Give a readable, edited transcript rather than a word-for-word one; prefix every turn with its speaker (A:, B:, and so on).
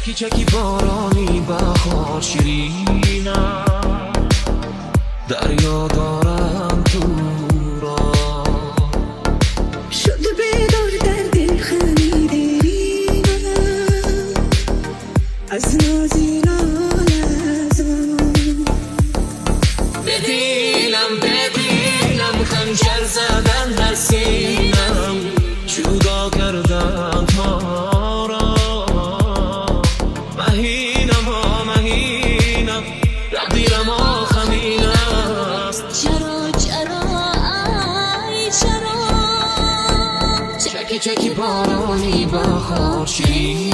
A: چکی چکی بارانی بهار شیرینم، دریا دارم تو را
B: شده بیدار در دل خمیدینم از نازینان ازم.
A: به دیلم خنجر زدن در سینم، جدا کردن ما را. مهینم رقیرم خمین است.
B: چرا ای چرا
A: چکی چکی بارانی بهار شیرین